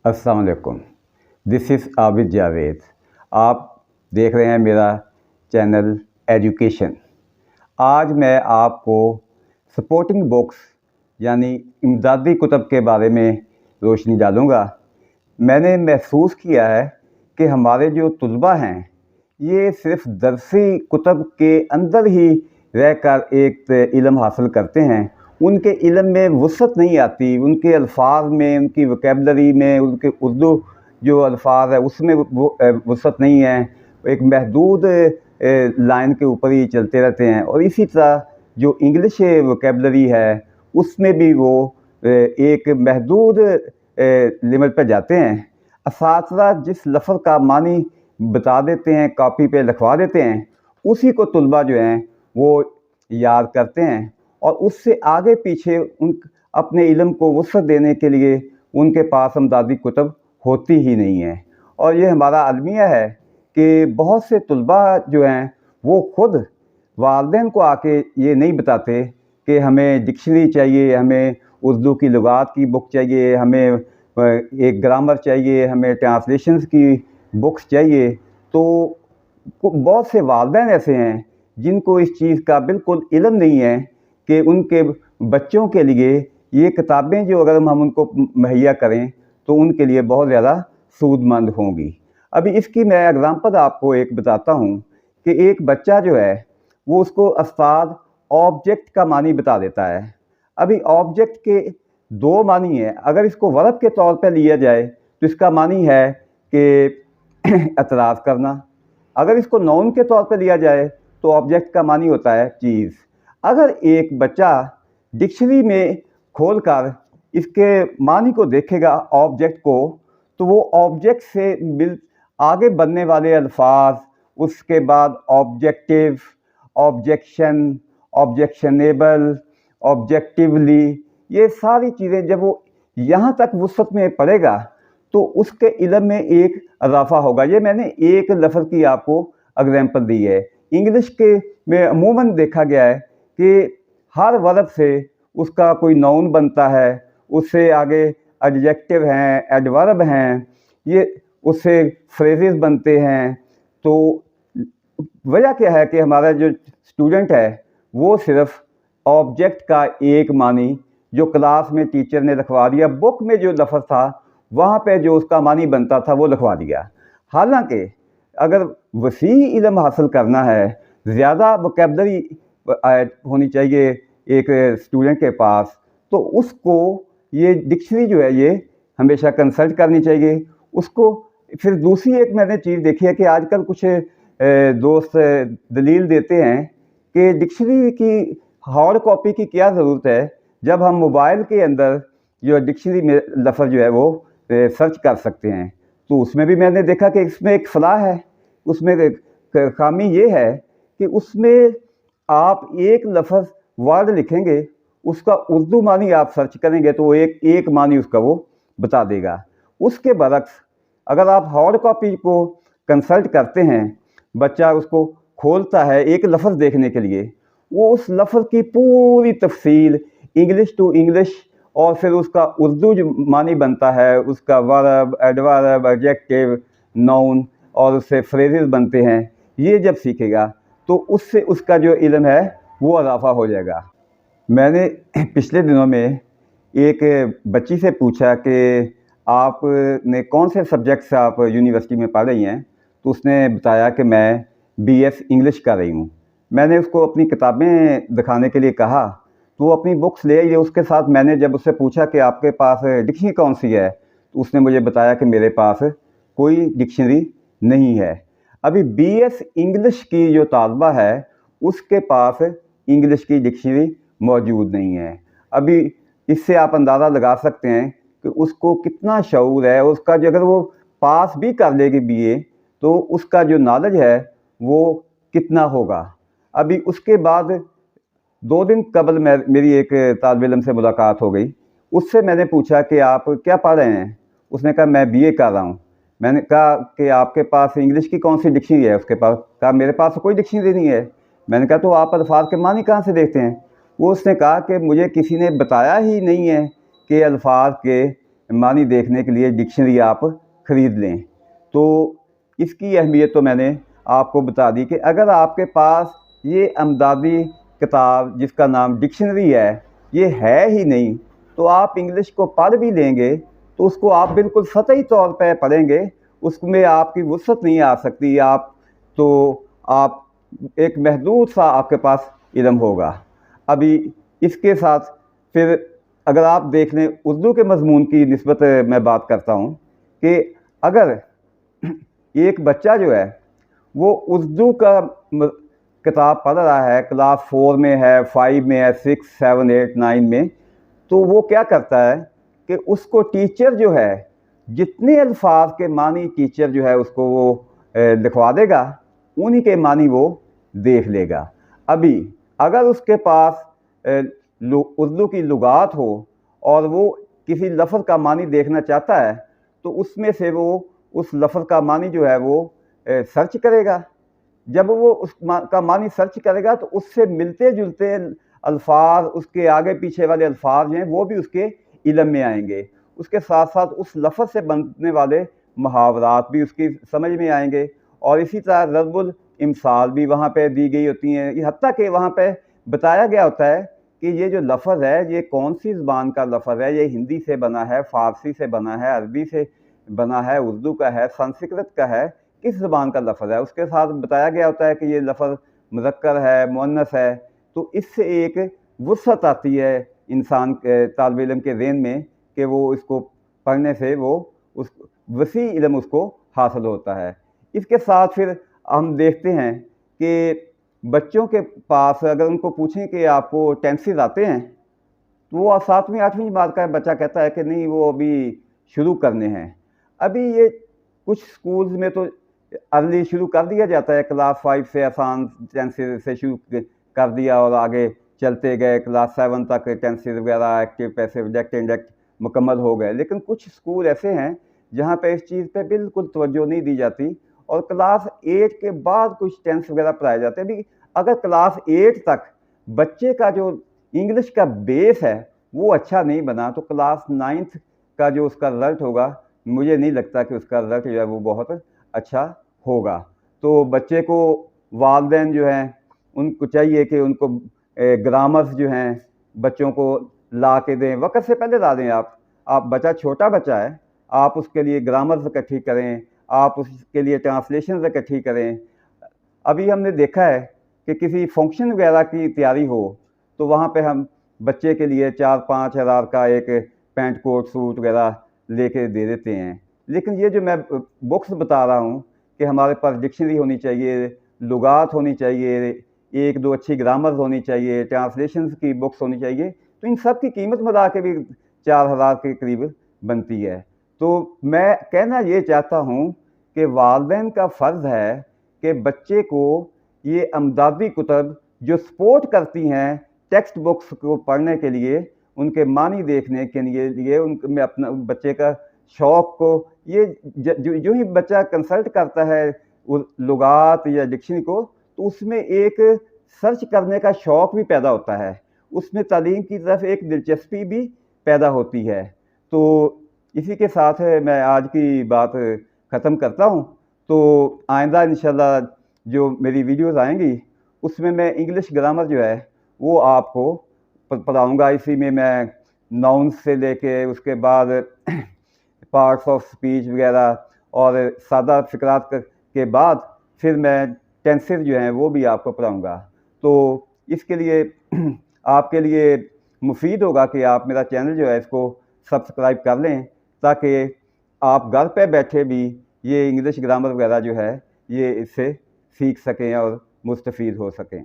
अस्सलाम वालेकुम। This is Abid Javed. आप देख रहे हैं मेरा चैनल एजुकेशन। आज मैं आपको सपोर्टिंग बुक्स यानी इमदादी कुतब के बारे में रोशनी डालूँगा। मैंने महसूस किया है कि हमारे जो तलबा हैं ये सिर्फ़ दरसी कुतब के अंदर ही रहकर एक इल्म हासिल करते हैं। उनके इल्म में वुसअत नहीं आती, उनके अल्फाज में, उनकी वोकैबुलरी में, उनके उर्दू जो अल्फाज है उसमें वुसअत नहीं है। एक महदूद लाइन के ऊपर ही चलते रहते हैं। और इसी तरह जो इंग्लिश वोकैबुलरी है उसमें भी वो एक महदूद लिमिट पर जाते हैं। असातिज़ा जिस लफ्ज़ का मानी बता देते हैं, कॉपी पे लिखवा देते हैं, उसी को तलबा जो हैं वो याद करते हैं और उससे आगे पीछे उन अपने इल्म को वुसअत देने के लिए उनके पास इमदादी कुतब होती ही नहीं है। और ये हमारा अलमिया है कि बहुत से तलबा जो हैं वो ख़ुद वालिदैन को आके ये नहीं बताते कि हमें डिक्शनरी चाहिए, हमें उर्दू की लुगात की बुक चाहिए, हमें एक ग्रामर चाहिए, हमें ट्रांसलेशंस की बुक्स चाहिए। तो बहुत से वालिदैन ऐसे हैं जिनको इस चीज़ का बिल्कुल इल्म नहीं है कि उनके बच्चों के लिए ये किताबें जो अगर हम उनको मुहैया करें तो उनके लिए बहुत ज़्यादा सूदमंद होंगी। अभी इसकी मैं एग्ज़ाम्पल आपको एक बताता हूँ कि एक बच्चा जो है वो उसको उस्ताद ऑब्जेक्ट का मानी बता देता है। अभी ऑब्जेक्ट के दो मानी हैं। अगर इसको वर्ब के तौर पर लिया जाए तो इसका मानी है कि एतराज़ करना। अगर इसको नाउन के तौर पर लिया जाए तो ऑब्जेक्ट का मानी होता है चीज़। अगर एक बच्चा डिक्शनरी में खोलकर इसके मानी को देखेगा ऑब्जेक्ट को, तो वो ऑब्जेक्ट से आगे बनने वाले अल्फाज, उसके बाद ऑब्जेक्टिव, ऑब्जेक्शन, ऑब्जेक्शनेबल, ऑब्जेक्टिवली, ये सारी चीज़ें जब वो यहाँ तक वुसअत में पढ़ेगा तो उसके इल्म में एक इजाफा होगा। ये मैंने एक लफ्ज़ की आपको एग्जाम्पल दी है। इंग्लिश के में अमूमन देखा गया है कि हर वर्ब से उसका कोई नाउन बनता है, उससे आगे एडजेक्टिव हैं, एडवर्ब हैं, ये उससे फ्रेजेस बनते हैं। तो वजह क्या है कि हमारा जो स्टूडेंट है वो सिर्फ ऑब्जेक्ट का एक मानी जो क्लास में टीचर ने लिखवा दिया, बुक में जो लफ्ज़ था वहाँ पे जो उसका मानी बनता था वो लिखवा दिया। हालांकि अगर वसी इल्म हासिल करना है, ज़्यादा वोकैबुलरी होनी चाहिए एक स्टूडेंट के पास, तो उसको ये डिक्शनरी जो है ये हमेशा कंसल्ट करनी चाहिए उसको। फिर दूसरी एक मैंने चीज़ देखी है कि आजकल कुछ दोस्त दलील देते हैं कि डिक्शनरी की हार्ड कॉपी की क्या ज़रूरत है जब हम मोबाइल के अंदर जो डिक्शनरी में लफ्ज़ जो है वो सर्च कर सकते हैं। तो उसमें भी मैंने देखा कि इसमें एक फलाह है। उसमें खामी ये है कि उसमें आप एक लफ्ज़ वर्ड लिखेंगे, उसका उर्दू मानी आप सर्च करेंगे तो वो एक मानी उसका वो बता देगा। उसके बरक्स अगर आप हार्ड कॉपी को कंसल्ट करते हैं, बच्चा उसको खोलता है एक लफ्ज़ देखने के लिए, वो उस लफ्ज़ की पूरी तफसील इंग्लिश टू इंग्लिश और फिर उसका उर्दू जो मानी बनता है, उसका वर्ब, एडवर्ब, एडजेक्टिव, नाउन और उससे फ्रेजेस बनते हैं, ये जब सीखेगा तो उससे उसका जो इल्म है वो इजाफा हो जाएगा। मैंने पिछले दिनों में एक बच्ची से पूछा कि आपने कौन से सब्जेक्ट्स आप यूनिवर्सिटी में पढ़ रही हैं, तो उसने बताया कि मैं बीएस इंग्लिश कर रही हूँ। मैंने उसको अपनी किताबें दिखाने के लिए कहा तो वो अपनी बुक्स ले आई। उसके साथ मैंने जब उससे पूछा कि आपके पास डिक्शनरी कौन सी है, तो उसने मुझे बताया कि मेरे पास कोई डिक्शनरी नहीं है। अभी बीएस इंग्लिश की जो तालबा है उसके पास इंग्लिश की डिक्शनरी मौजूद नहीं है। अभी इससे आप अंदाज़ा लगा सकते हैं कि उसको कितना शऊर है उसका। जो अगर वो पास भी कर लेगी बीए तो उसका जो नॉलेज है वो कितना होगा। अभी उसके बाद 2 दिन कबल मेरी एक तालिब इल्म से मुलाकात हो गई। उससे मैंने पूछा कि आप क्या पढ़ रहे हैं? उसने कहा मैं बीए कर रहा हूँ। मैंने कहा कि आपके पास इंग्लिश की कौन सी डिक्शनरी है उसके पास? कहा मेरे पास कोई डिक्शनरी नहीं है। मैंने कहा तो आप अल्फाज के मानी कहाँ से देखते हैं? वो उसने कहा कि मुझे किसी ने बताया ही नहीं है कि अल्फाज के मानी देखने के लिए डिक्शनरी आप ख़रीद लें। तो इसकी अहमियत तो मैंने आपको बता दी कि अगर आपके पास ये अमदादी किताब जिसका नाम डिक्शनरी ये है ही नहीं, तो आप इंग्लिश को पढ़ भी लेंगे तो उसको आप बिल्कुल सतही तौर पर पढ़ेंगे, उसमें आपकी वुसअत नहीं आ सकती। आप एक महदूद सा आपके पास इल्म होगा। अभी इसके साथ फिर अगर आप देख लें उर्दू के मज़मून की निस्बत मैं बात करता हूँ कि अगर एक बच्चा जो है वो उर्दू का किताब पढ़ रहा है, क्लास 4 में है, 5 में है, 6, 7, 8, 9 में, तो वो क्या करता है कि उसको टीचर जो है जितने अल्फाज के मानी टीचर जो है उसको वो लिखवा देगा, उन्हीं के मानी वो देख लेगा। अभी अगर उसके पास उर्दू की लुगात हो और वो किसी लफ्ज़ का मानी देखना चाहता है, तो उसमें से वो उस लफ्ज़ का मानी जो है वो सर्च करेगा। जब वो का मानी सर्च करेगा तो उससे मिलते जुलते अल्फाज, उसके आगे पीछे वाले अल्फाज हैं, वो भी उसके इल्म में आएंगे। उसके साथ साथ उस लफ्ज़ से बनने वाले मुहावरात भी उसकी समझ में आएंगे। और इसी तरह रज़्बुल इमसाल भी वहाँ पे दी गई होती हैं। हत्ता कि वहाँ पे बताया गया होता है कि ये जो लफ्ज़ है ये कौन सी ज़बान का लफ्ज़ है, ये हिंदी से बना है, फ़ारसी से बना है, अरबी से बना है, उर्दू का है, संस्कृत का है, किस ज़बान का लफ्ज़ है। उसके साथ बताया गया होता है कि ये लफ्ज़ मुज़क्कर है, मुअन्नस है। तो इससे एक वुसअत आती है इंसान के तालिब इल्म के ज़हन में कि वो इसको पढ़ने से वो उस वसी इल्म उसको हासिल होता है। इसके साथ फिर हम देखते हैं कि बच्चों के पास अगर उनको पूछें कि आपको टेंसेस आते हैं, तो वो 7वीं 8वीं जमात का बच्चा कहता है कि नहीं, वो अभी शुरू करने हैं। अभी ये कुछ स्कूल्स में तो अर्ली शुरू कर दिया जाता है, क्लास 5 से आसान टेंसेस से शुरू कर दिया और आगे चलते गए क्लास 7 तक टेंसेस वगैरह, एक्टिव, पैसिव, डायरेक्ट, इनडायरेक्ट मुकम्मल हो गए। लेकिन कुछ स्कूल ऐसे हैं जहाँ पे इस चीज़ पे बिल्कुल तवज्जो नहीं दी जाती और क्लास 8 के बाद कुछ टेंस वगैरह पढ़ाए जाते हैं। अभी अगर क्लास 8 तक बच्चे का जो इंग्लिश का बेस है वो अच्छा नहीं बना, तो क्लास 9th का जो उसका रिज़ल्ट होगा, मुझे नहीं लगता कि उसका रिज़ल्ट जो है वो बहुत अच्छा होगा। तो बच्चे को वालिदैन जो हैं उनको चाहिए कि उनको ग्रामर्स जो हैं बच्चों को ला के दें, वक़्त से पहले ला दें। आप बच्चा छोटा बच्चा है, आप उसके लिए ग्रामर्स इकट्ठी करें, आप उसके लिए ट्रांसलेशन इकट्ठी करें। अभी हमने देखा है कि किसी फंक्शन वगैरह की तैयारी हो तो वहाँ पे हम बच्चे के लिए 4-5 हज़ार का एक पैंट कोट सूट वगैरह लेके दे देते हैं। लेकिन ये जो मैं बुक्स बता रहा हूँ कि हमारे पास डिक्शनरी होनी चाहिए, लुगात होनी चाहिए, 1-2 अच्छी ग्रामर्स होनी चाहिए, ट्रांसलेशंस की बुक्स होनी चाहिए, तो इन सब की कीमत मिला के भी 4,000 के करीब बनती है। तो मैं कहना ये चाहता हूँ कि वालिदैन का फ़र्ज़ है कि बच्चे को ये अमदादी कुतब जो सपोर्ट करती हैं टेक्स्ट बुक्स को पढ़ने के लिए, उनके मानी देखने के लिए उनमें अपना बच्चे का शौक़ को ये जो ही बच्चा कंसल्ट करता है लुगात या डिक्शनरी को, तो उसमें एक सर्च करने का शौक़ भी पैदा होता है, उसमें तालीम की तरफ एक दिलचस्पी भी पैदा होती है। तो इसी के साथ मैं आज की बात ख़त्म करता हूँ। तो आइंदा इंशाल्लाह जो मेरी वीडियोज़ आएँगी उसमें मैं इंग्लिश ग्रामर जो है वो आपको पढ़ाऊँगा। इसी में मैं नाउन्स से लेके उसके बाद पार्ट्स ऑफ स्पीच वगैरह और सादा फ़िक़रात के बाद फिर मैं टेंसेस जो हैं वो भी आपको पढ़ाऊँगा। तो इसके लिए आपके लिए मुफीद होगा कि आप मेरा चैनल जो है इसको सब्सक्राइब कर लें, ताकि आप घर पे बैठे भी ये इंग्लिश ग्रामर वगैरह जो है ये इससे सीख सकें और मुस्तफ़ीद हो सकें।